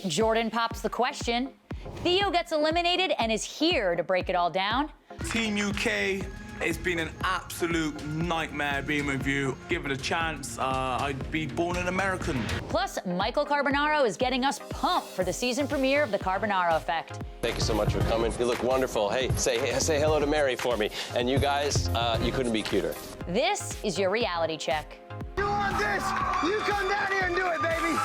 Jordan pops the question. Theo gets eliminated and is here to break it all down. Team UK, it's been an absolute nightmare being with you. Give it a chance, I'd be born an American. Plus, Michael Carbonaro is getting us pumped for the season premiere of The Carbonaro Effect. Thank you so much for coming. You look wonderful. Hey, say hello to Mary for me. And you guys, you couldn't be cuter. This is your reality check. You want this? You come down here and do it, baby.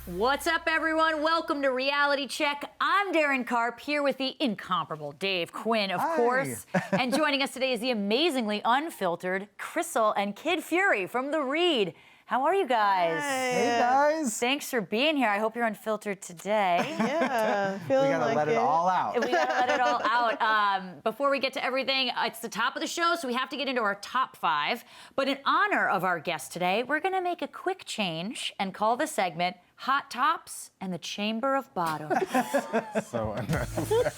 What's up, everyone? Welcome to Reality Check. I'm Darren Karp, here with the incomparable Dave Quinn, of course. And joining us today is the amazingly unfiltered Crissle and Kid Fury from The Read. How are you guys? Hey, guys. Thanks for being here. I hope you're unfiltered today. Yeah, feeling we gotta let it all out. We gotta let it all out. Before we get to everything, it's the top of the show, so we have to get into our top 5. But in honor of our guest today, we're gonna make a quick change and call the segment Hot Tops and the Chamber of Bottoms. So unnecessary.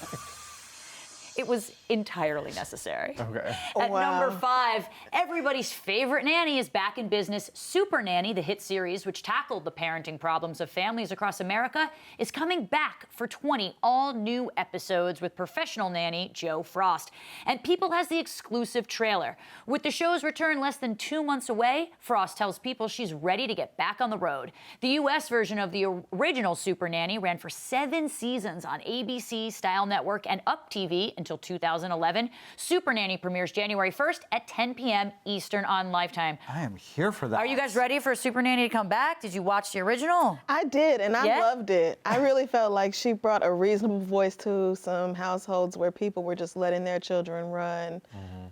It was entirely necessary. Okay. At number 5, everybody's favorite nanny is back in business. Super Nanny, the hit series which tackled the parenting problems of families across America, is coming back for 20 all-new episodes with professional nanny Joe Frost. And People has the exclusive trailer. With the show's return less than 2 months away, Frost tells People she's ready to get back on the road. The U.S. version of the original Super Nanny ran for 7 seasons on ABC, Style Network, and Up TV until 2011. Super Nanny premieres January 1st at 10 p.m. Eastern on Lifetime. I am here for that. Are you guys ready for Super Nanny to come back? Did you watch the original? I did, and I loved it. I really felt like she brought a reasonable voice to some households where people were just letting their children run.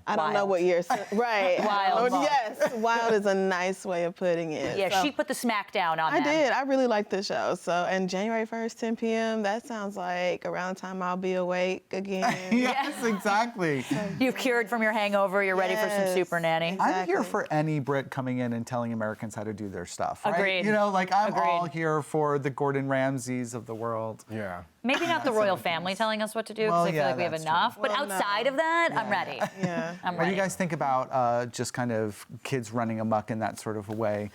I don't know what year. Right. Wild. Yes, wild is a nice way of putting it. Yeah, so, she put the smack down on I them. did. I really liked the show. So, and January 1st, 10 p.m., that sounds like around the time I'll be awake again. Yes, exactly. You've cured from your hangover. You're ready for some Super Nanny. Exactly. I'm here for any Brit coming in and telling Americans how to do their stuff. Right? Agreed. You know, like I'm all Agreed. here for the Gordon Ramsays of the world. Yeah. Maybe not the royal family telling us what to do, because Well, I feel yeah, like we have that's enough. true. But Well, outside of that, I'm ready. Yeah. I'm What do ready. you guys think about just kind of kids running amok in that sort of a way?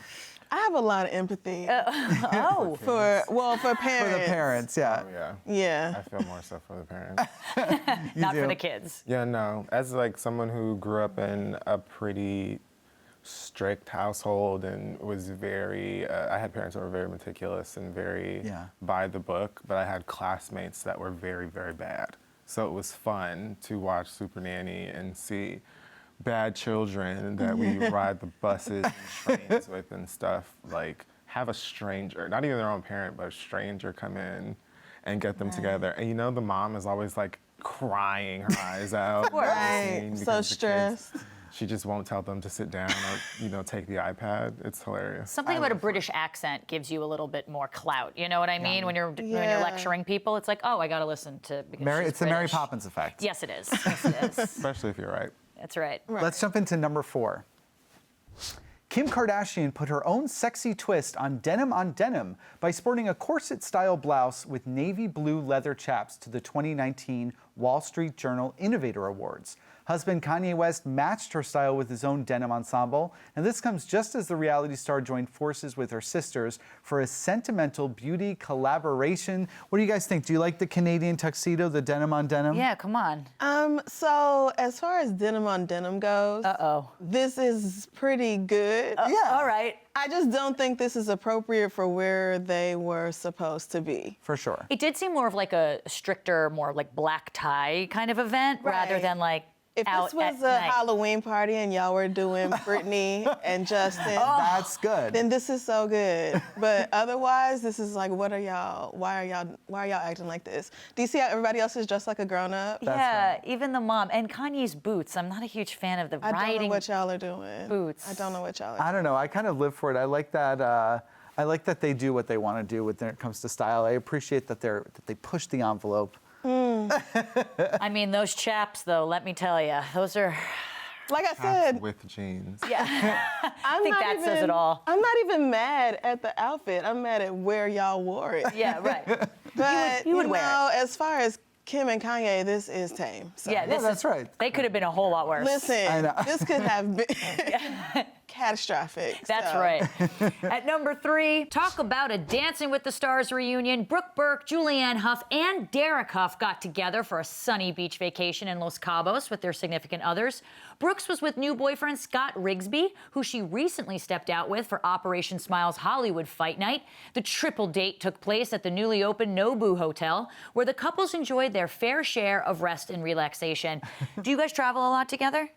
I have a lot of empathy Oh. for parents. For the parents, yeah. Oh, yeah. Yeah. I feel more so for the parents. Not do. for the kids. Yeah, no. As like someone who grew up in a pretty strict household and was very, I had parents that were very meticulous and very by the book, but I had classmates that were very, very bad. So it was fun to watch Super Nanny and see bad children that we ride the buses and trains with and stuff, like have a stranger, not even their own parent, but a stranger come in and get them together. And you know, the mom is always like crying her eyes out. Right. So stressed. She just won't tell them to sit down or, you know, take the iPad. It's hilarious. Something about a British accent gives you a little bit more clout. You know what I mean? When you're lecturing people, it's like, oh, I got to listen to. It's the Mary Poppins effect. Yes, it is. Yes, it is. Especially if you're right. That's right. Let's jump into number 4. Kim Kardashian put her own sexy twist on denim by sporting a corset-style blouse with navy blue leather chaps to the 2019 Wall Street Journal Innovator Awards. Husband Kanye West matched her style with his own denim ensemble, and this comes just as the reality star joined forces with her sisters for a sentimental beauty collaboration. What do you guys think? Do you like the Canadian tuxedo, the denim on denim? Yeah, come on. So as far as denim on denim goes, this is pretty good. Yeah. All right. I just don't think this is appropriate for where they were supposed to be. For sure. It did seem more of like a stricter, more like black tie kind of event rather than like If out this was at a night. Halloween party and y'all were doing Britney and Justin, That's good. then this is so good. But otherwise, this is like, what are y'all? Why are y'all acting like this? Do you see how everybody else is dressed like a grown up? Yeah, even the mom. And Kanye's boots. I'm not a huge fan of the I don't riding know what y'all are doing. boots. I don't know what y'all are doing. I don't know. I kind of live for it. I like that. I like that they do what they want to do when it comes to style. I appreciate that they push the envelope. I mean, those chaps, though, let me tell you, those are... Like I said, with jeans. Yeah, I think that says it all. I'm not even mad at the outfit. I'm mad at where y'all wore it. Yeah, right. But you would wear know, as far as Kim and Kanye, this is tame. So. Yeah, that's right. They could have been a whole lot worse. Listen, this could have been catastrophic. That's right. At number 3, talk about a Dancing with the Stars reunion. Brooke Burke, Julianne Hough, and Derek Hough got together for a sunny beach vacation in Los Cabos with their significant others. Brooks was with new boyfriend Scott Rigsby, who she recently stepped out with for Operation Smile's Hollywood Fight Night. The triple date took place at the newly opened Nobu Hotel, where the couples enjoyed their fair share of rest and relaxation. Do you guys travel a lot together?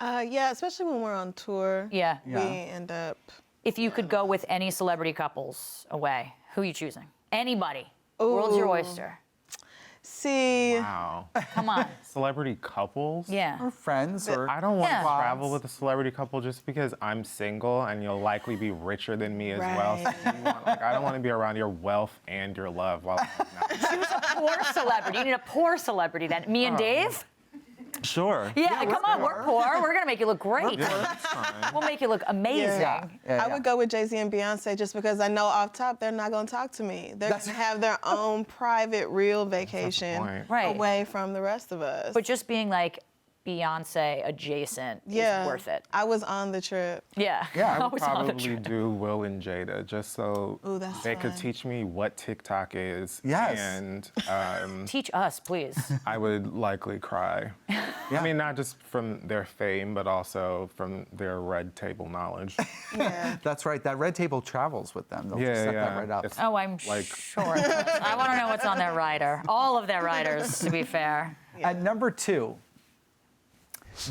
Yeah, especially when we're on tour. Yeah. We end up. If you could go with any celebrity couples away, who are you choosing? Anybody. World's your oyster. See. Wow. Come on. Celebrity couples? Yeah. Or friends, or I don't want Yeah. to travel with a celebrity couple just because I'm single and you'll likely be richer than me as well. So I don't want to be around your wealth and your love while I'm not. Choose a poor celebrity. You need a poor celebrity then. Me and Dave? Sure. Yeah, come on, we're poor. We're going to make you look great. Yeah, that's fine. We'll make you look amazing. I would go with Jay-Z and Beyonce just because I know off top they're not going to talk to me. They're going to have their own private, real vacation Right. away from the rest of us. But just being like Beyonce adjacent is worth it. I was on the trip. Yeah. I would was on the probably trip. do Will and Jada just so Ooh, that's they could fun. teach me what TikTok is. Yes. And Teach us, please. I would likely cry. I mean, not just from their fame, but also from their red table knowledge. that's right. That red table travels with them. They'll Yeah, set yeah. that right up. It's Oh, I'm like- sure. I want to know what's on their rider. All of their riders, to be fair. At number 2,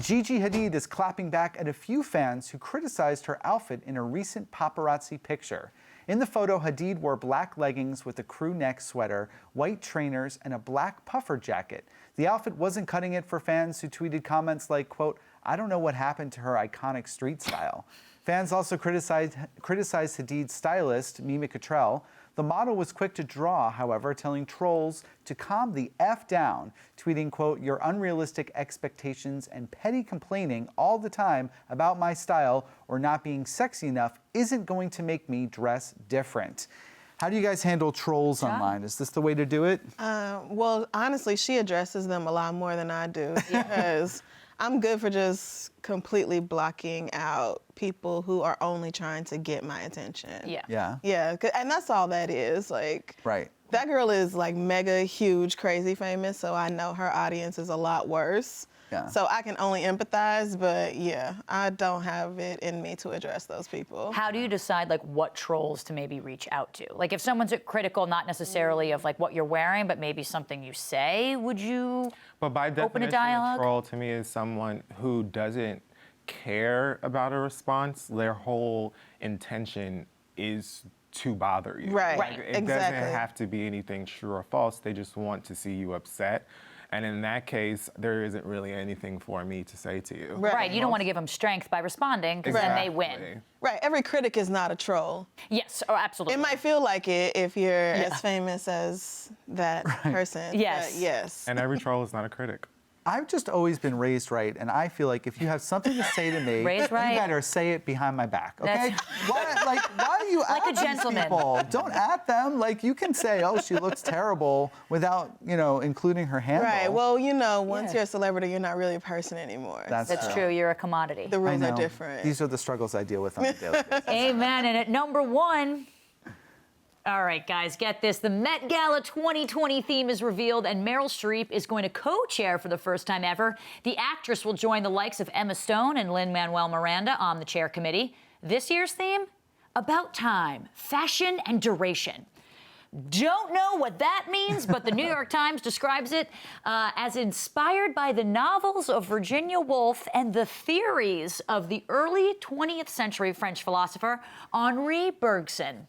Gigi Hadid is clapping back at a few fans who criticized her outfit in a recent paparazzi picture. In the photo, Hadid wore black leggings with a crew neck sweater, white trainers, and a black puffer jacket. The outfit wasn't cutting it for fans who tweeted comments like, quote, "I don't know what happened to her iconic street style." Fans also criticized Hadid's stylist, Mimi Cottrell. The model was quick to draw, however, telling trolls to calm the F down, tweeting, quote, "Your unrealistic expectations and petty complaining all the time about my style or not being sexy enough isn't going to make me dress different." How do you guys handle trolls online? Is this the way to do it? Well, honestly, she addresses them a lot more than I do because I'm good for just completely blocking out people who are only trying to get my attention. Yeah. Yeah, and that's all that is. Like, Right. that girl is like mega, huge, crazy famous, so I know her audience is a lot worse. Yeah. So I can only empathize, but yeah, I don't have it in me to address those people. How do you decide like what trolls to maybe reach out to? Like if someone's critical, not necessarily of like what you're wearing, but maybe something you say, would you But by open a definition, dialogue? a troll to me is someone who doesn't care about a response. Their whole intention is to bother you. Right, Like, it exactly. doesn't have to be anything true or false. They just want to see you upset. And in that case, there isn't really anything for me to say to you. Right, you don't want to give them strength by responding because then they win. Exactly. Right, every critic is not a troll. Yes, oh, absolutely. It might feel like it if you're as famous as that person. Yes. But yes. And every troll is not a critic. I've just always been raised right, and I feel like if you have something to say to me, Raised right. you better say it behind my back, okay? That's- Why do you Like a at these gentleman. people? Don't at them. Like, you can say, "Oh, she looks terrible," without, including her handle. Right. Well, once you're a celebrity, you're not really a person anymore. That's true. You're a commodity. The I rules know. are different. These are the struggles I deal with on a daily basis. Amen. And at number 1, all right, guys, get this. The Met Gala 2020 theme is revealed, and Meryl Streep is going to co-chair for the first time ever. The actress will join the likes of Emma Stone and Lin-Manuel Miranda on the chair committee. This year's theme? About time, fashion, and duration. Don't know what that means, but the New York Times describes it as inspired by the novels of Virginia Woolf and the theories of the early 20th century French philosopher Henri Bergson.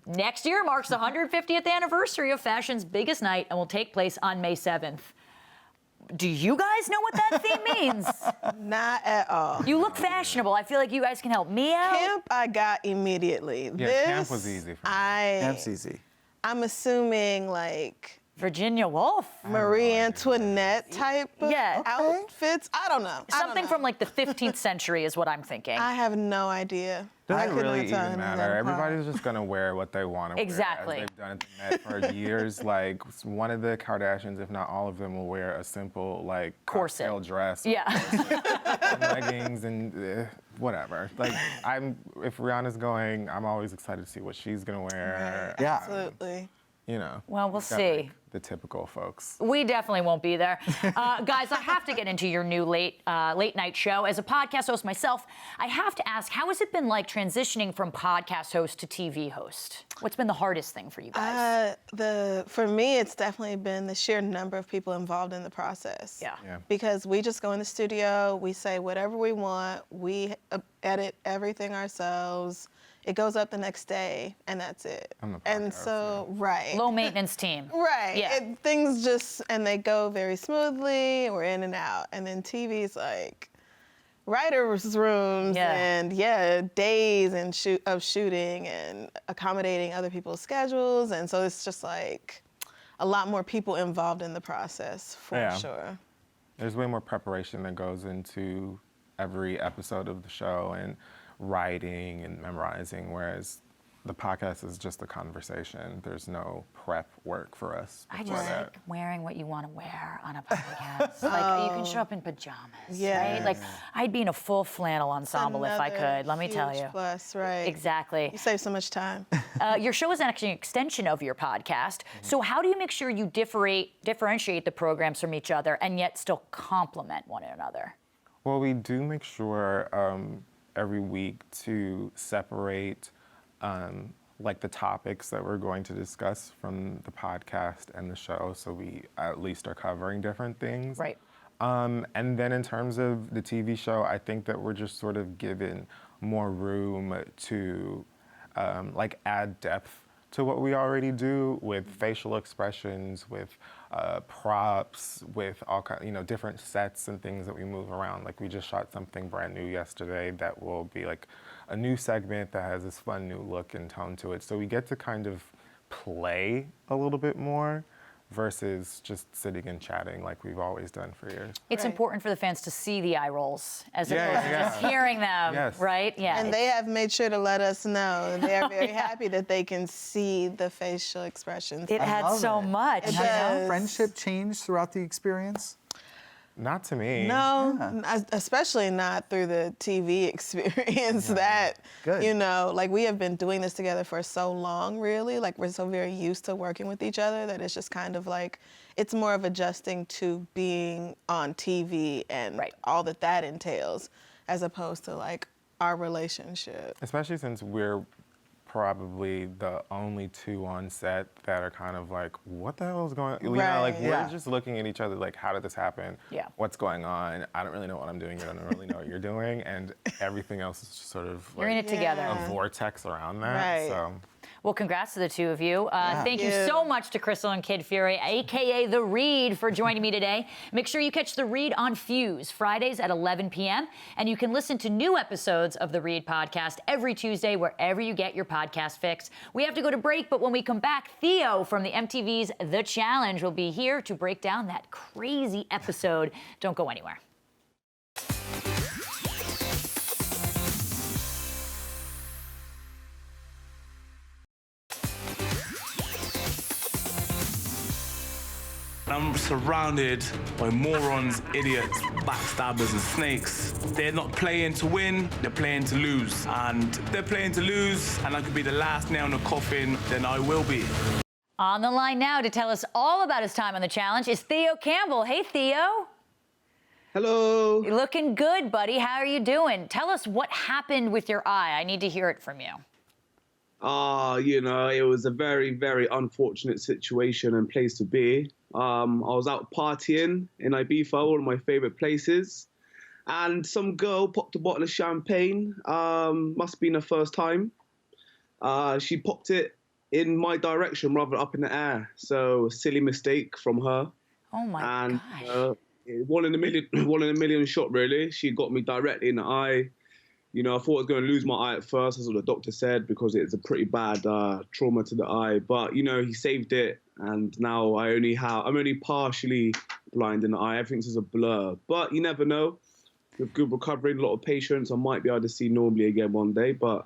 Next year marks the 150th anniversary of fashion's biggest night and will take place on May 7th. Do you guys know what that theme means? Not at all. You look fashionable. I feel like you guys can help me out. Camp I got immediately. Yeah, camp was easy for me. That's easy. I'm assuming like Virginia Woolf. Marie Antoinette type of Yeah. outfits. I don't know. Something from like the 15th century is what I'm thinking. I have no idea. I Doesn't could really not tell even anything matter. apart. Everybody's just gonna wear what they want to Exactly. wear. As they've done at the Met for years. Like one of the Kardashians, if not all of them, will wear a simple like corset cocktail dress, Yeah. and leggings, and whatever. Like if Rihanna's going, I'm always excited to see what she's gonna wear. Yeah. Absolutely. You know. Well, we'll got, see. like, the typical folks. We definitely won't be there. Guys, I have to get into your new late night show. As a podcast host myself, I have to ask, how has it been like transitioning from podcast host to TV host? What's been the hardest thing for you guys? For me, it's definitely been the sheer number of people involved in the process. Yeah. Because we just go in the studio, we say whatever we want, we edit everything ourselves. It goes up the next day, and that's it. And so, right. Low maintenance team. Right. Yeah. Things just, and they go very smoothly. We're in and out. And then TV's like writers' rooms and days and of shooting and accommodating other people's schedules. And so it's just like a lot more people involved in the process for sure. There's way more preparation that goes into every episode of the show and writing and memorizing, whereas the podcast is just a conversation. There's no prep work for us. I just like wearing what you want to wear on a podcast. Like you can show up in pajamas, right? Like I'd be in a full flannel ensemble if I could, let me tell you. Plus, right. Exactly. You save so much time. Your show is actually an extension of your podcast. So how do you make sure you differentiate the programs from each other and yet still complement one another? Well, we do make sure every week to separate like the topics that we're going to discuss from the podcast and the show, so we at least are covering different things. Right. And then in terms of the TV show, I think that we're just sort of given more room to like add depth to what we already do with facial expressions, with props, with all kind, different sets and things that we move around. Like we just shot something brand new yesterday that will be like a new segment that has this fun new look and tone to it. So we get to kind of play a little bit more versus just sitting and chatting like we've always done for years. It's important for the fans to see the eye rolls as opposed to just hearing them, right? Yeah. And they have made sure to let us know. They are very happy that they can see the facial expressions. It adds so much. Has friendship changed throughout the experience? Not to me. No, especially not through the TV experience like we have been doing this together for so long, really. Like we're so very used to working with each other that it's just kind of like, it's more of adjusting to being on TV and all that entails as opposed to like our relationship. Especially since we're probably the only two on set that are kind of like, what the hell is going on? We're just looking at each other like, how did this happen? Yeah. What's going on? I don't really know what I'm doing. You don't really know what you're doing. And everything else is just sort of like you're in it together. A vortex around that. Right. So. Well, congrats to the two of you. Thank you so much to Crissle and Kid Fury, a.k.a. The Read, for joining me today. Make sure you catch The Read on Fuse, Fridays at 11 p.m. And you can listen to new episodes of The Read podcast every Tuesday, wherever you get your podcast fix. We have to go to break, but when we come back, Theo from the MTV's The Challenge will be here to break down that crazy episode. Don't go anywhere. I'm surrounded by morons, idiots, backstabbers and snakes. They're not playing to win, they're playing to lose. And if they're playing to lose, and I could be the last nail in the coffin, then I will be. On the line now to tell us all about his time on The Challenge is Theo Campbell. Hey, Theo. Hello. You're looking good, buddy. How are you doing? Tell us what happened with your eye. I need to hear it from you. It was a very, very unfortunate situation and place to be. I was out partying in Ibiza, one of my favorite places, and some girl popped a bottle of champagne. Must have been her first time. She popped it in my direction rather than up in the air. So a silly mistake from her. Oh my gosh. One in a million shot, really. She got me directly in the eye. You know, I thought I was going to lose my eye at first, that's what the doctor said, because it's a pretty bad trauma to the eye. But, you know, he saved it, and now I'm only partially blind in the eye. Everything's just a blur. But you never know. With good recovery and a lot of patience, I might be able to see normally again one day, but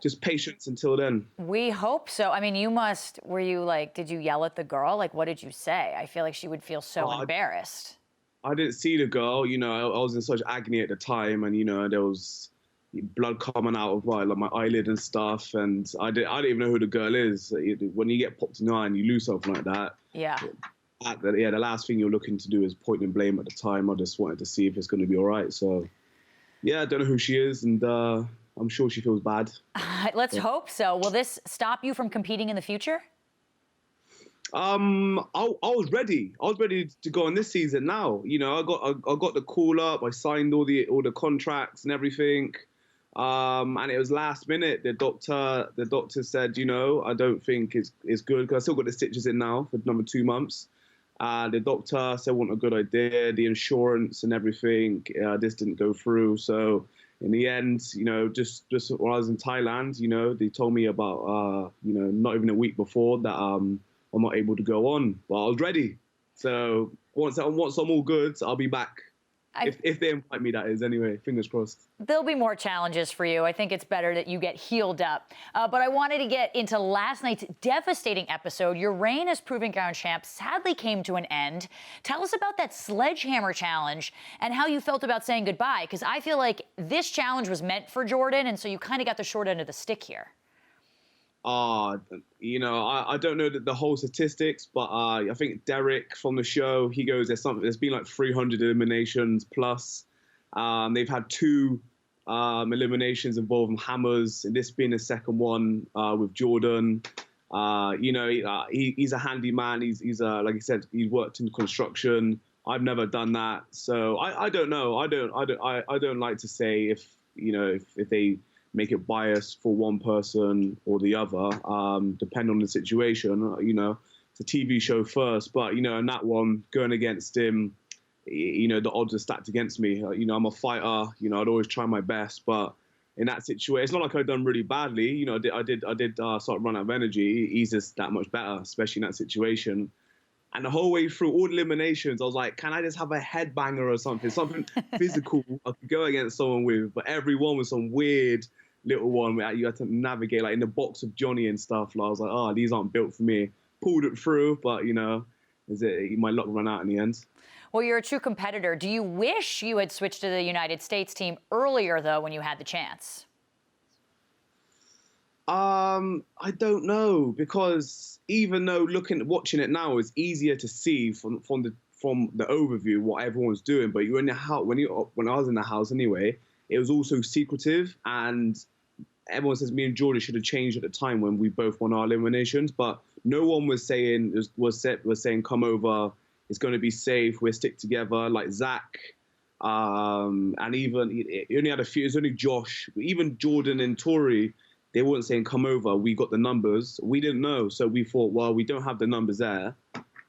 just patience until then. We hope so. I mean, did you yell at the girl? Like, what did you say? I feel like she would feel so embarrassed. I didn't see the girl, you know, I was in such agony at the time, and, you know, there was blood coming out of like my eyelid and stuff, and I didn't even know who the girl is. When you get popped in the eye and you lose something like that, the last thing you're looking to do is point and blame at the time. I just wanted to see if it's going to be all right. So, yeah, I don't know who she is, and I'm sure she feels bad. Let's hope so. Will this stop you from competing in the future? I was ready. I was ready to go on this season now. You know, I got the call up. I signed all the contracts and everything. And it was last minute. The doctor said, you know, I don't think it's good, because I still got the stitches in now for another 2 months. The doctor said, wasn't a good idea. The insurance and everything, this didn't go through. So in the end, you know, just when I was in Thailand, you know, they told me about, you know, not even a week before that I'm not able to go on. But I was ready. So once I'm all good, I'll be back. If they invite me, that is, anyway. Fingers crossed. There'll be more challenges for you. I think it's better that you get healed up. But I wanted to get into last night's devastating episode. Your reign as Proving Ground champ sadly came to an end. Tell us about that sledgehammer challenge and how you felt about saying goodbye, because I feel like this challenge was meant for Jordan, and so you kind of got the short end of the stick here. You know, I don't know the whole statistics, but I think Derek from the show, he goes, there's been like 300 eliminations plus. They've had 2 eliminations involving hammers, and this being the second one with Jordan. You know, he's a handyman. He's like I said, he's worked in construction. I've never done that, so I don't know. I don't like to say if they make it biased for one person or the other, depending on the situation. You know, it's a TV show first, but, you know, in that one, going against him, you know, the odds are stacked against me. You know, I'm a fighter, you know, I'd always try my best, but in that situation, it's not like I've done really badly. You know, I did sort of run out of energy. He's just that much better, especially in that situation. And the whole way through all the eliminations, I was like, can I just have a headbanger or something physical I could go against someone with? But everyone was some weird little one where you had to navigate, like in the box of Johnny and stuff. Like, I was like, oh, these aren't built for me. Pulled it through, but, you know, my luck ran out in the end. Well, you're a true competitor. Do you wish you had switched to the United States team earlier, though, when you had the chance? I don't know, because even though watching it now is easier to see from the overview what everyone's doing, but you're in the house when I was in the house anyway, it was also secretive, and everyone says me and Jordan should have changed at the time when we both won our eliminations, but no one was saying come over, it's going to be safe, we'll stick together, like Zach, and even it only had a few. It was only Josh, even Jordan and Tori. They weren't saying come over. We got the numbers. We didn't know, so we thought, well, we don't have the numbers there,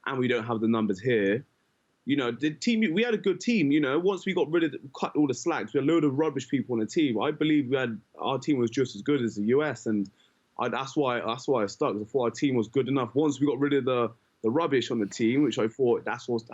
and we don't have the numbers here. You know, the team, we had a good team. You know, once we cut all the slacks, we had a load of rubbish people on the team. I believe our team was just as good as the US, and that's why I stuck. I thought our team was good enough. Once we got rid of the rubbish on the team, which I thought I was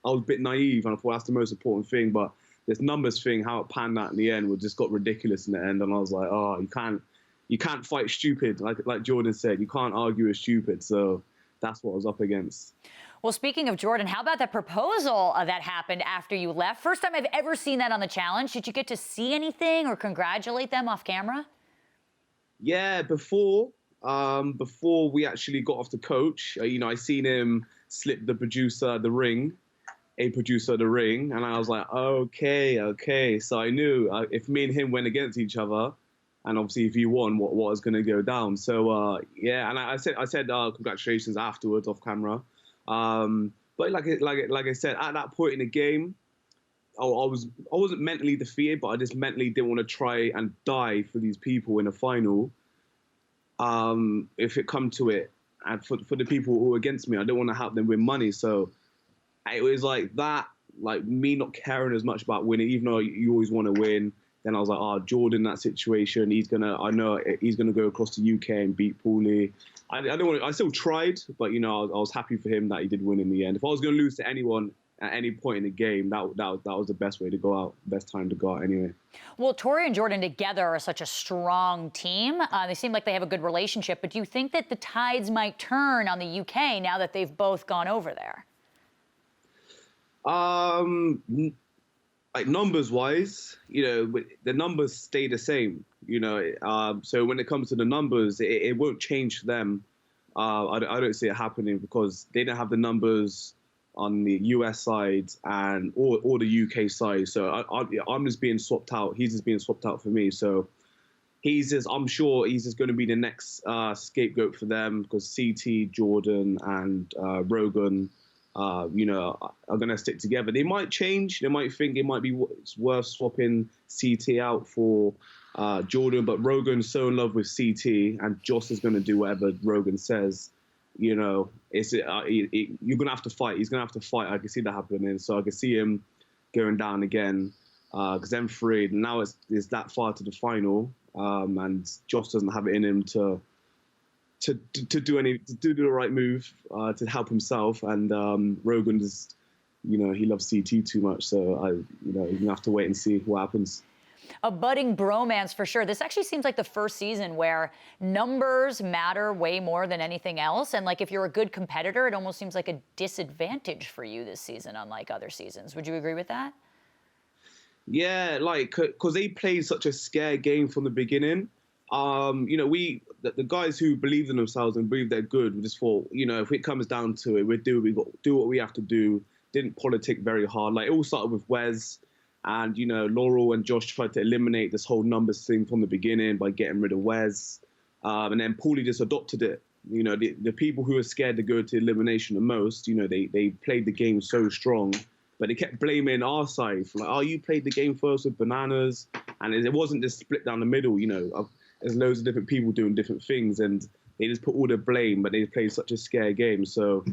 a bit naive, and I thought that's the most important thing. But this numbers thing, how it panned out in the end, just got ridiculous in the end. And I was like, oh, you can't fight stupid, like Jordan said. You can't argue with stupid. So that's what I was up against. Well, speaking of Jordan, how about that proposal that happened after you left? First time I've ever seen that on the challenge. Did you get to see anything or congratulate them off camera? Yeah, before we actually got off the coach, you know, I seen him slip a producer the ring, and I was like, okay. So I knew if me and him went against each other, and obviously if he won, what was going to go down. So yeah, and I said congratulations afterwards off camera. But like I said, at that point in the game, I wasn't mentally defeated, but I just mentally didn't want to try and die for these people in a final. If it come to it, and for the people who were against me, I don't want to help them win money. So it was like that, like me not caring as much about winning, even though you always want to win. Then I was like, Jordan, that situation, I know he's gonna go across the UK and beat Paulie. I still tried, but I was happy for him that he did win in the end. If I was gonna lose to anyone at any point in the game, that was the best way to go out, best time to go out anyway. Well, Tori and Jordan together are such a strong team. They seem like they have a good relationship, but do you think that the tides might turn on the UK now that they've both gone over there? Like numbers-wise, the numbers stay the same, so when it comes to the numbers, it won't change for them. I don't see it happening because they don't have the numbers on the US side or the UK side. So I'm just being swapped out. He's just being swapped out for me. So I'm sure he's just going to be the next scapegoat for them because CT, Jordan, and Rogan, are going to stick together. They might change. They might think it's worth swapping CT out for Jordan, but Rogan's so in love with CT, and Joss is going to do whatever Rogan says. You're going to have to fight. He's going to have to fight. I can see that happening. So I can see him going down again because them three, now it's that far to the final, and Joss doesn't have it in him to do the right move to help himself, and Rogan is, he loves CT too much, so you're gonna have to wait and see what happens. A budding bromance for sure. This actually seems like the first season where numbers matter way more than anything else, and like if you're a good competitor, it almost seems like a disadvantage for you this season, unlike other seasons. Would you agree with that? Yeah, because they played such a scared game from the beginning. The guys who believe in themselves and believe they're good, we just thought, if it comes down to it, we do what we have to do. Didn't politic very hard. Like, it all started with Wes, and Laurel and Josh tried to eliminate this whole numbers thing from the beginning by getting rid of Wes, and then Paulie just adopted it. The people who are scared to go to elimination the most, they played the game so strong, but they kept blaming our side for like, you played the game first with bananas, and it wasn't just split down the middle. There's loads of different people doing different things, and they just put all the blame, but they played such a scare game. So,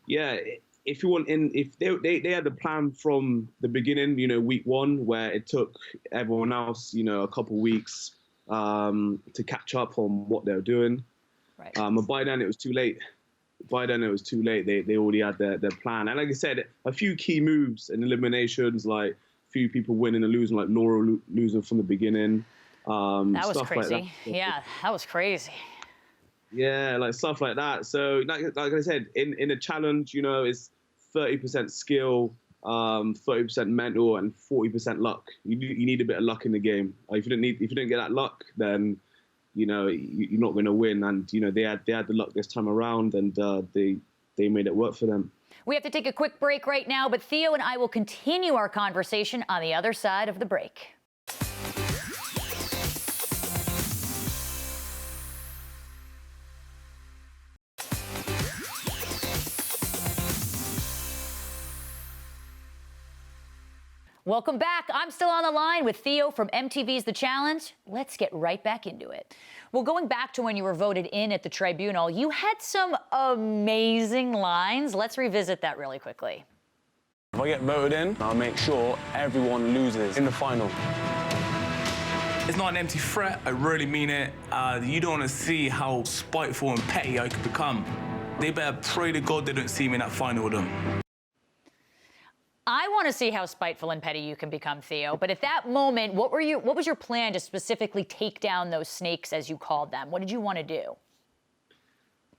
yeah, if they had the plan from the beginning, week one, where it took everyone else, a couple weeks to catch up on what they were doing. Right. But by then it was too late. They already had their plan. And like I said, a few key moves in eliminations, like a few people winning and losing, like Laura losing from the beginning. That was crazy. Like that. Yeah, that was crazy. Yeah, like stuff like that. So, like I said, in a challenge, it's 30% skill, 30% mental, and 40% luck. You need a bit of luck in the game. If you don't get that luck, then you're not going to win. And they had the luck this time around, and they made it work for them. We have to take a quick break right now, but Theo and I will continue our conversation on the other side of the break. Welcome back. I'm still on the line with Theo from MTV's The Challenge. Let's get right back into it. Well, going back to when you were voted in at the tribunal, you had some amazing lines. Let's revisit that really quickly. If I get voted in, I'll make sure everyone loses in the final. It's not an empty threat. I really mean it. You don't want to see how spiteful and petty I could become. They better pray to God they don't see me in that final with them. I want to see how spiteful and petty you can become, Theo. But at that moment, what was your plan to specifically take down those snakes, as you called them? What did you want to do?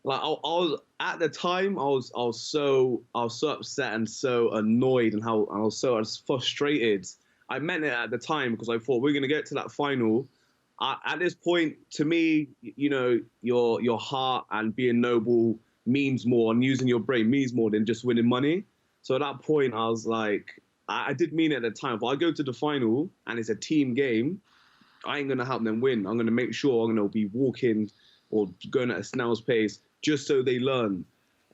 Like I was at the time, I was so upset and so annoyed, and I was frustrated. I meant it at the time because I thought we're gonna get to that final. At this point, to me, your heart and being noble means more, and using your brain means more than just winning money. So at that point, I was like, I did mean it at the time. If I go to the final and it's a team game, I ain't going to help them win. I'm going to make sure I'm going to be walking or going at a snail's pace just so they learn.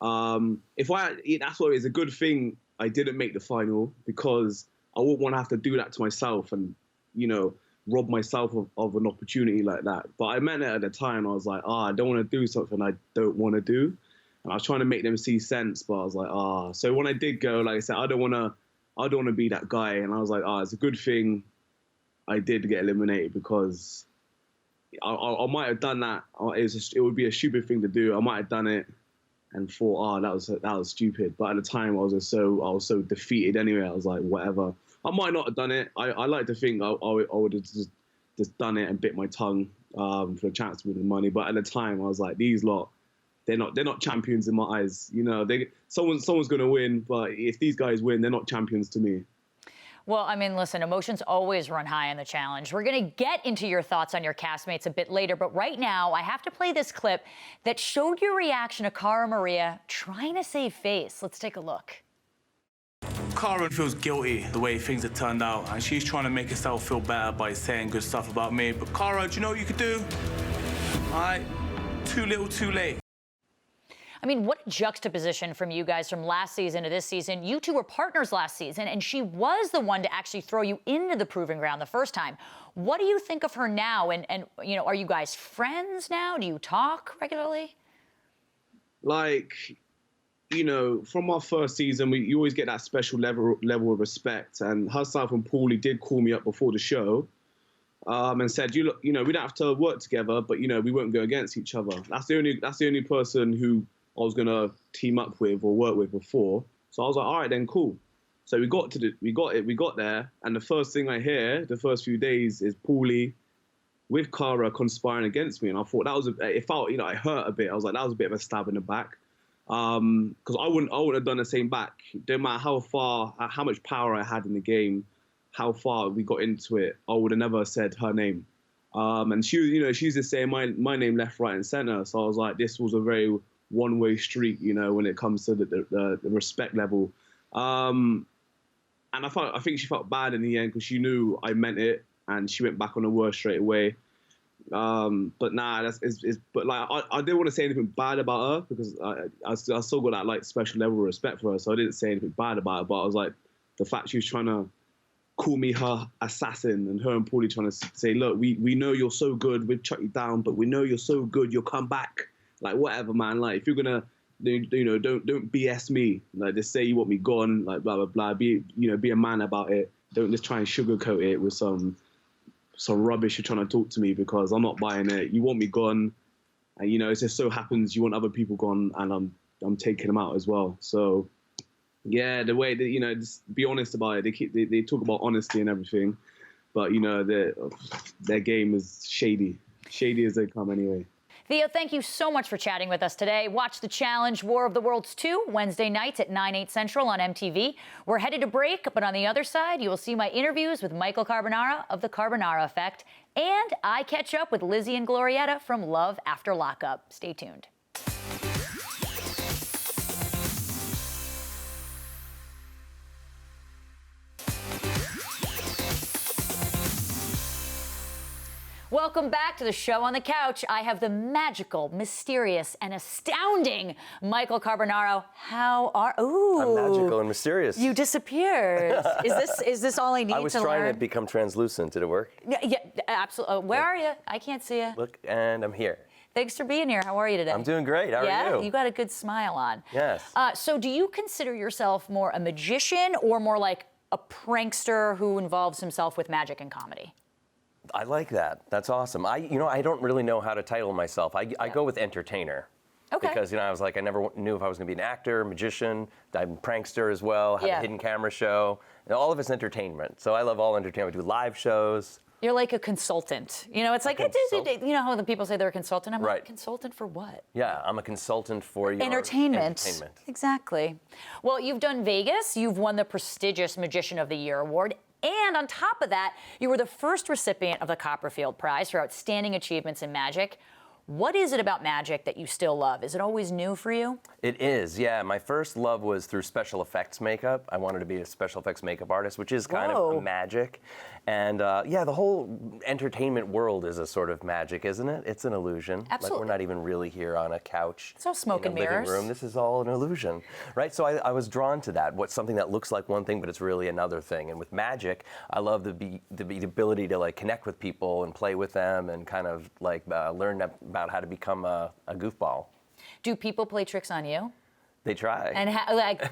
That's why it's a good thing I didn't make the final, because I wouldn't want to have to do that to myself and, rob myself of an opportunity like that. But I meant it at the time. I was like, I don't want to do something I don't want to do. And I was trying to make them see sense, but I was like, So when I did go, like I said, I don't want to be that guy. And I was like, it's a good thing I did get eliminated because I might have done that. It would be a stupid thing to do. I might have done it and thought, that was stupid. But at the time, I was so defeated anyway. I was like, whatever. I might not have done it. I like to think I would have just done it and bit my tongue for a chance to win the money. But at the time, I was like, these lot, they're not champions in my eyes. You know, someone's going to win, but if these guys win, they're not champions to me. Well, I mean, listen, emotions always run high in the challenge. We're going to get into your thoughts on your castmates a bit later, but right now I have to play this clip that showed your reaction to Cara Maria trying to save face. Let's take a look. Cara feels guilty the way things have turned out, and she's trying to make herself feel better by saying good stuff about me. But Cara, do you know what you could do? All right, too little, too late. I mean, what a juxtaposition from you guys from last season to this season. You two were partners last season, and she was the one to actually throw you into the proving ground the first time. What do you think of her now? And you know, are you guys friends now? Do you talk regularly? Like, you know, from our first season, you always get that special level of respect. And herself and Paulie did call me up before the show and said, you know, we don't have to work together, but, you know, we won't go against each other. That's the only person who I was going to team up with or work with before. So I was like, all right, then cool. So we got there. And the first thing I hear, the first few days, is Paulie with Cara conspiring against me. And I thought it felt, you know, I hurt a bit. I was like, that was a bit of a stab in the back. Because I wouldn't have done the same back. No matter how much power I had in the game, how far we got into it, I would have never said her name. And she was just saying my name left, right, and center. So I was like, this was a very one-way street, you know, when it comes to the respect level. And I think she felt bad in the end because she knew I meant it, and she went back on the word straight away. But nah, but like I didn't want to say anything bad about her because I still got that like special level of respect for her, so I didn't say anything bad about her. But I was like, the fact she was trying to call me her assassin, and her and Paulie trying to say, look, we know you're so good, we've shut you down, but we know you're so good, you'll come back. Like whatever, man. Like if you're gonna, you know, don't BS me. Like just say you want me gone. Like blah blah blah. Be a man about it. Don't just try and sugarcoat it with some rubbish you're trying to talk to me because I'm not buying it. You want me gone, and you know it just so happens you want other people gone, and I'm taking them out as well. So yeah, the way that, you know, just be honest about it. They talk about honesty and everything, but you know their game is shady as they come anyway. Theo, thank you so much for chatting with us today. Watch The Challenge War of the Worlds 2 Wednesday nights at 9/8 Central on MTV. We're headed to break, but on the other side, you will see my interviews with Michael Carbonaro of The Carbonaro Effect, and I catch up with Lizzy and Glorietta from Love After Lockup. Stay tuned. Welcome back to the show on the couch. I have the magical, mysterious, and astounding Michael Carbonaro. How are? Ooh, I'm magical and mysterious. You disappeared. Is this all I need to learn? I was trying to become translucent. Did it work? Yeah, absolutely. Where are you? I can't see you. Look, and I'm here. Thanks for being here. How are you today? I'm doing great. How are you? Yeah, you got a good smile on. Yes. So, do you consider yourself more a magician or more like a prankster who involves himself with magic and comedy? I like that. That's awesome. I don't really know how to title myself. I go with entertainer. Okay. Because, I was like, I never knew if I was going to be an actor, magician, I'm a prankster as well, have a hidden camera show. And all of it's entertainment. So I love all entertainment. We do live shows. You're like a consultant. You know, it's like, you know how the people say they're a consultant? I'm like, consultant for what? Yeah, I'm a consultant for your entertainment. Exactly. Well, you've done Vegas. You've won the prestigious Magician of the Year award. And on top of that, you were the first recipient of the Copperfield Prize for Outstanding Achievements in Magic. What is it about magic that you still love? Is it always new for you? It is, yeah. My first love was through special effects makeup. I wanted to be a special effects makeup artist, which is kind of magic. And yeah, the whole entertainment world is a sort of magic, isn't it? It's an illusion. Absolutely. Like we're not even really here on a couch. It's all smoke and mirrors. Living room. This is all an illusion, right? So I was drawn to that. Something that looks like one thing, but it's really another thing. And with magic, I love the ability to like connect with people and play with them and kind of like learn about how to become a goofball. Do people play tricks on you? They try. And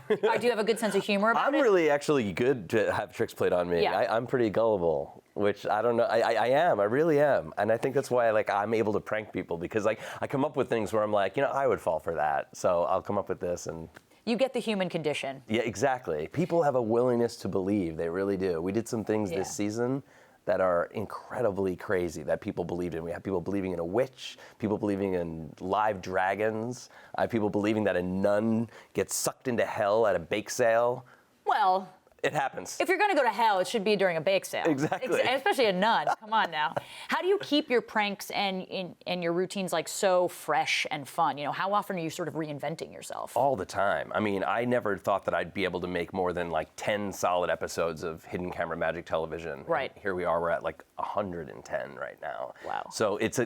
do you have a good sense of humor about it? I'm really actually good to have tricks played on me. Yeah. I'm pretty gullible. which I don't know. I really am. And I think that's why I'm able to prank people, because I come up with things where I'm like, I would fall for that. So I'll come up with this and. You get the human condition. Yeah, exactly. People have a willingness to believe. They really do. We did some things this season that are incredibly crazy that people believed in. We have people believing in a witch, people believing in live dragons, people believing that a nun gets sucked into hell at a bake sale. Well, it happens. If you're going to go to hell, it should be during a bake sale. Exactly. Especially a nun. Come on now. How do you keep your pranks and your routines so fresh and fun? How often are you sort of reinventing yourself? All the time. I mean, I never thought that I'd be able to make more than 10 solid episodes of hidden camera magic television. Right. And here we are, we're at 110 right now. Wow. So it's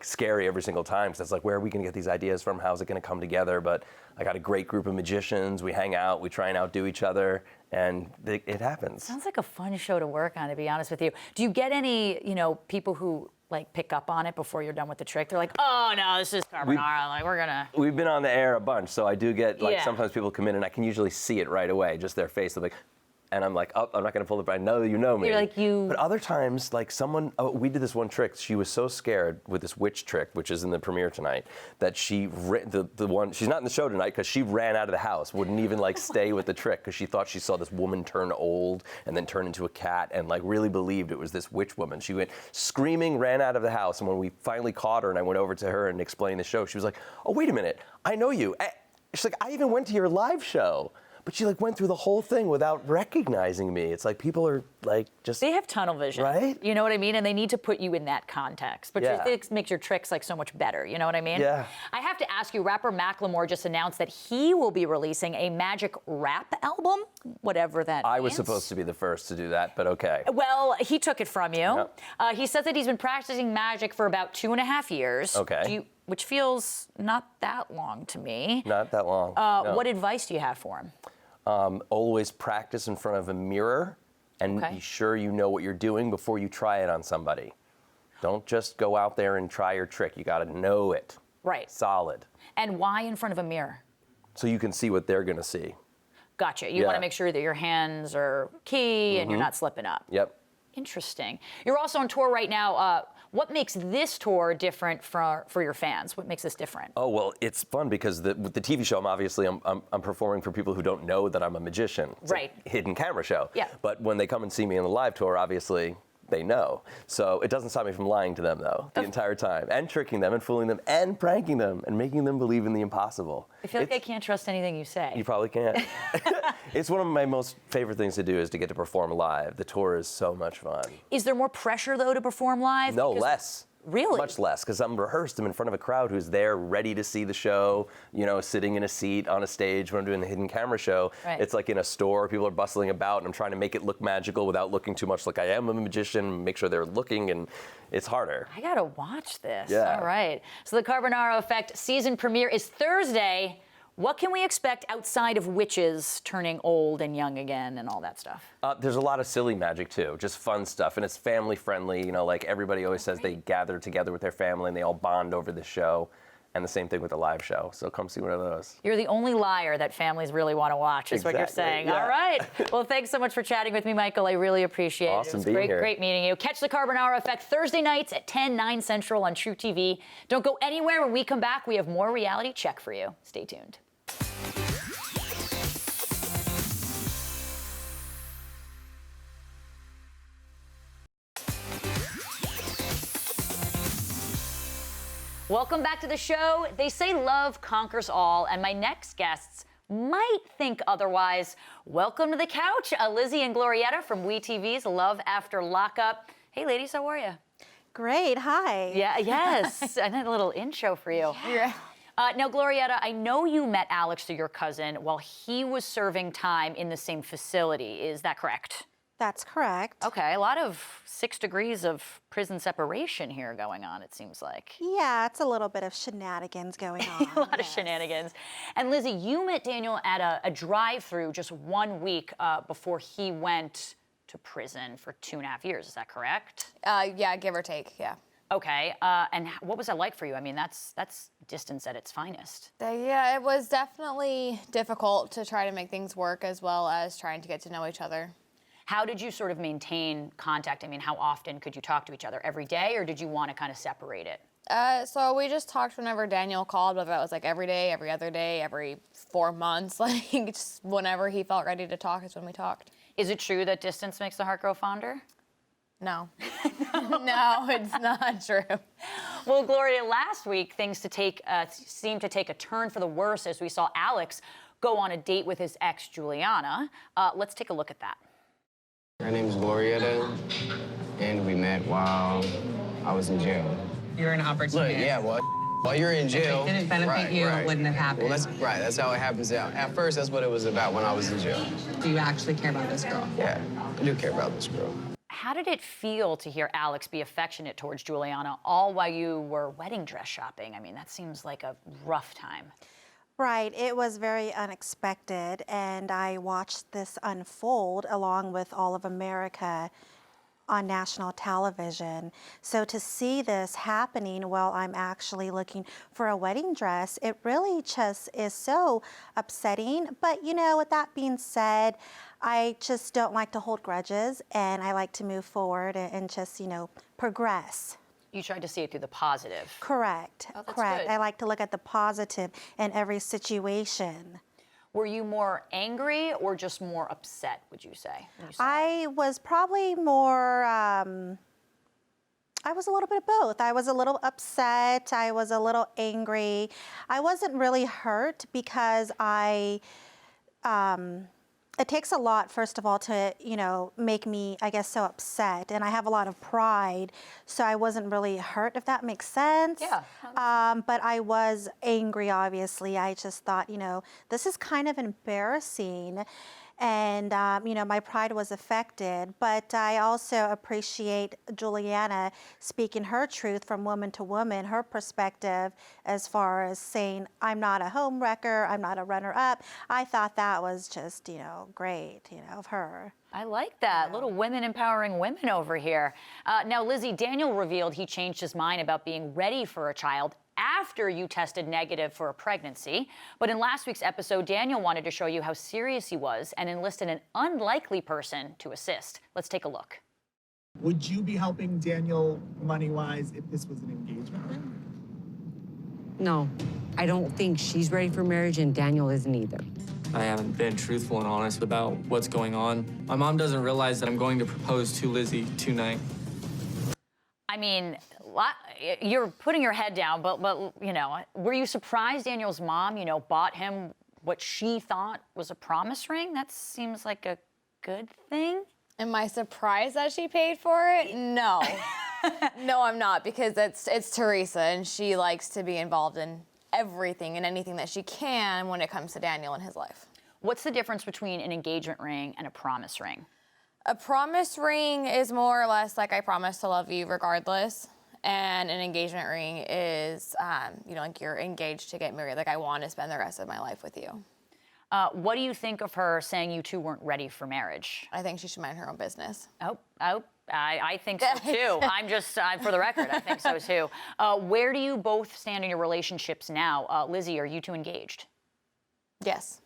scary every single time. So it's where are we going to get these ideas from? How's it going to come together? But I got a great group of magicians. We hang out, we try and outdo each other. And it happens. Sounds like a fun show to work on, to be honest with you. Do you get any, people who pick up on it before you're done with the trick? They're like, oh no, this is Carbonaro. We're gonna. We've been on the air a bunch, so I do get sometimes people come in and I can usually see it right away, just their face. They're like, and I'm like, oh, I'm not gonna pull it, but I know you know me. You're like you. But other times, someone, we did this one trick. She was so scared with this witch trick, which is in the premiere tonight, that she she's not in the show tonight because she ran out of the house, wouldn't even stay with the trick because she thought she saw this woman turn old and then turn into a cat and really believed it was this witch woman. She went screaming, ran out of the house, and when we finally caught her and I went over to her and explained the show, she was like, oh, wait a minute, I know you. She's like, I even went to your live show. But she went through the whole thing without recognizing me. It's people are just... They have tunnel vision. Right? You know what I mean? And they need to put you in that context. But it makes your tricks so much better. You know what I mean? Yeah. I have to ask you, rapper Macklemore just announced that he will be releasing a magic rap album, whatever that means. I was supposed to be the first to do that, but okay. Well, he took it from you. Yep. He says that he's been practicing magic for about 2.5 years. Okay. Which feels not that long to me. Not that long. No. What advice do you have for him? Always practice in front of a mirror and be sure you know what you're doing before you try it on somebody. Don't just go out there and try your trick. You got to know it. Right. Solid. And why in front of a mirror? So you can see what they're going to see. Gotcha. You want to make sure that your hands are key and you're not slipping up. Yep. Interesting. You're also on tour right now. What makes this tour different for your fans? What makes this different? Oh, well, it's fun because with the TV show, I'm performing for people who don't know that I'm a magician. It's right. a hidden camera show. Yeah. But when they come and see me on the live tour, obviously they know. So it doesn't stop me from lying to them, though, the entire time, and tricking them and fooling them and pranking them and making them believe in the impossible. I feel like I can't trust anything you say. You probably can't. It's one of my most favorite things to do is to get to perform live. The tour is so much fun. Is there more pressure, though, to perform live? No, less. Really? Much less, because I'm rehearsed. I'm in front of a crowd who's there, ready to see the show, sitting in a seat on a stage when I'm doing the hidden camera show. Right. It's like in a store, people are bustling about, and I'm trying to make it look magical without looking too much like I am a magician, make sure they're looking, and it's harder. I gotta watch this. Yeah. All right. So the Carbonaro Effect season premiere is Thursday. What can we expect outside of witches turning old and young again and all that stuff? There's a lot of silly magic, too, just fun stuff. And it's family friendly. Everybody always says they gather together with their family and they all bond over the show. And the same thing with the live show. So come see one of those. You're the only liar that families really want to watch, is what you're saying. Yeah. All right. Well, thanks so much for chatting with me, Michael. I really appreciate it. Awesome It was being here. great meeting you. Catch the Carbonaro Effect Thursday nights at 10, 9 Central on True TV. Don't go anywhere. When we come back, we have more reality check for you. Stay tuned. Welcome back to the show. They say love conquers all, and my next guests might think otherwise. Welcome to the couch, Lizzy and Glorietta from TV's Love After Lockup. Hey, ladies, how are you? Great, hi. Yeah, yes. I had a little intro for you. Yeah. Now, Glorietta, I know you met Alex through your cousin while he was serving time in the same facility. Is that correct? That's correct. Okay, a lot of 6 degrees of prison separation here going on, it seems like. Yeah, it's a little bit of shenanigans going on. A lot of shenanigans. And Lizzy, you met Daniel at a drive-through just 1 week before he went to prison for 2.5 years. Is that correct? Yeah, give or take, yeah. Okay, and what was that like for you? I mean, that's distance at its finest. Yeah, it was definitely difficult to try to make things work as well as trying to get to know each other. How did you sort of maintain contact? I mean, how often could you talk to each other? Every day, or did you want to kind of separate it? So we just talked whenever Daniel called, whether that was like every day, every other day, every 4 months, like just whenever he felt ready to talk is when we talked. Is it true that distance makes the heart grow fonder? No. No, it's not true. Well, Gloria, last week things seemed to take a turn for the worse as we saw Alex go on a date with his ex, Juliana. Let's take a look at that. Her name's Glorietta, and we met while I was in jail. You're an opportunist. Look, yeah, well, while you're in jail, If it didn't benefit you, it wouldn't have happened. Well, that's how it happens. At first, that's what it was about when I was in jail. Do you actually care about this girl? Yeah, I do care about this girl. How did it feel to hear Alex be affectionate towards Juliana, all while you were wedding dress shopping? I mean, that seems like a rough time. Right, it was very unexpected, and I watched this unfold along with all of America on national television. So to see this happening while I'm actually looking for a wedding dress, it really just is so upsetting. But you know, with that being said, I just don't like to hold grudges, and I like to move forward and just, you know, progress. You tried to see it through the positive. Correct. Oh, that's Correct. good. I like to look at the positive in every situation. Were you more angry or just more upset, would you say? I was probably more, I was a little bit of both. I was a little upset. I was a little angry. I wasn't really hurt because it takes a lot, first of all, to, you know, make me, I guess, so upset. And I have a lot of pride, so I wasn't really hurt, if that makes sense. Yeah. But I was angry, obviously. I just thought, you know, this is kind of embarrassing. And, you know, my pride was affected. But I also appreciate Juliana speaking her truth from woman to woman, her perspective as far as saying, I'm not a home wrecker, I'm not a runner-up. I thought that was just, you know, great, you know, of her. I like that. Little women empowering women over here. Now, Lizzy, Daniel revealed he changed his mind about being ready for a child after you tested negative for a pregnancy. But in last week's episode, Daniel wanted to show you how serious he was and enlisted an unlikely person to assist. Let's take a look. Would you be helping Daniel money-wise if this was an engagement ring? No, I don't think she's ready for marriage, and Daniel isn't either. I haven't been truthful and honest about what's going on. My mom doesn't realize that I'm going to propose to Lizzy tonight. I mean, you're putting your head down, but you know, were you surprised Daniel's mom, you know, bought him what she thought was a promise ring? That seems like a good thing. Am I surprised that she paid for it? No. No, I'm not, because it's Teresa, and she likes to be involved in everything and anything that she can when it comes to Daniel and his life. What's the difference between an engagement ring and a promise ring? A promise ring is more or less like I promise to love you regardless. And an engagement ring is, you know, like you're engaged to get married. Like, I want to spend the rest of my life with you. What do you think of her saying you two weren't ready for marriage? I think she should mind her own business. I think so too. I'm just, for the record, I think so too. Where do you both stand in your relationships now? Lizzy, are you two engaged? Yes.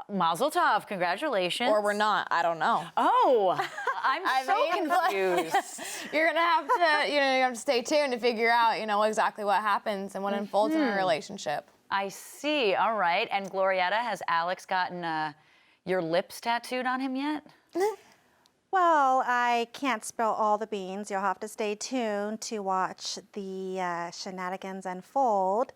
Mazel tov, congratulations. Or we're not, I don't know. Oh, I'm so confused. You're gonna have to, you know, you have to stay tuned to figure out, you know, exactly what happens and what unfolds in a relationship. I see, all right. And Glorietta, has Alex gotten your lips tattooed on him yet? Well, I can't spill all the beans. You'll have to stay tuned to watch the shenanigans unfold.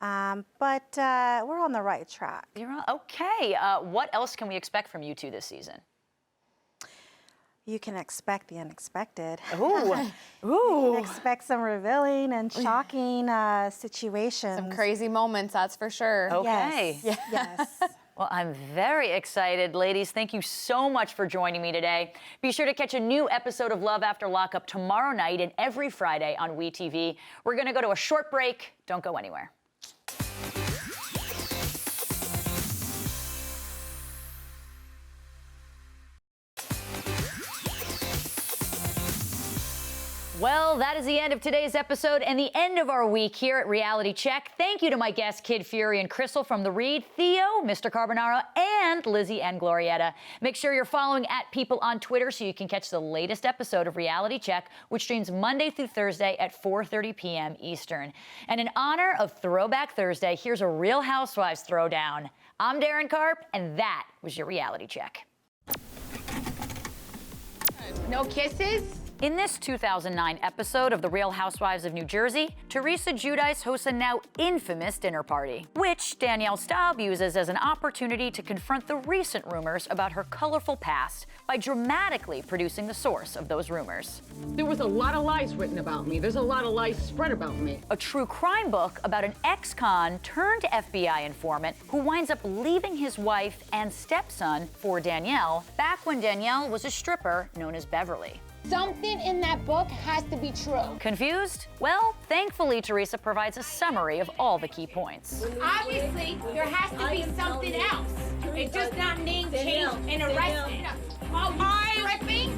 But we're on the right track. You're on, okay. What else can we expect from you two this season? You can expect the unexpected. Ooh. You can expect some revealing and shocking situations. Some crazy moments, that's for sure. Okay. Yes. Yes. Well, I'm very excited. Ladies, thank you so much for joining me today. Be sure to catch a new episode of Love After Lockup tomorrow night and every Friday on WeTV. We're going to go to a short break. Don't go anywhere. Well, that is the end of today's episode and the end of our week here at Reality Check. Thank you to my guests, Kid Fury and Crissle from The Read, Theo, Mr. Carbonaro, and Lizzy and Glorietta. Make sure you're following @People on Twitter so you can catch the latest episode of Reality Check, which streams Monday through Thursday at 4:30 p.m. Eastern. And in honor of Throwback Thursday, here's a Real Housewives throwdown. I'm Darren Karp, and that was your Reality Check. No kisses? In this 2009 episode of The Real Housewives of New Jersey, Teresa Giudice hosts a now infamous dinner party, which Danielle Staub uses as an opportunity to confront the recent rumors about her colorful past by dramatically producing the source of those rumors. There was a lot of lies written about me. There's a lot of lies spread about me. A true crime book about an ex-con turned FBI informant who winds up leaving his wife and stepson for Danielle back when Danielle was a stripper known as Beverly. Something in that book has to be true. Confused? Well, thankfully, Teresa provides a summary of all the key points. Obviously, there has to be something else. It's just not name changed and arrested. I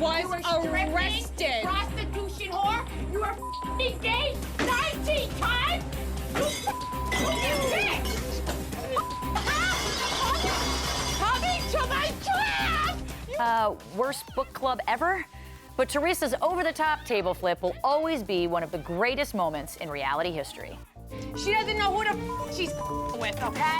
was arrested. Prostitution whore. You were engaged 19 times. You bitch. Coming to my class. Worst book club ever? But Teresa's over-the-top table flip will always be one of the greatest moments in reality history. She doesn't know who the she's with, okay?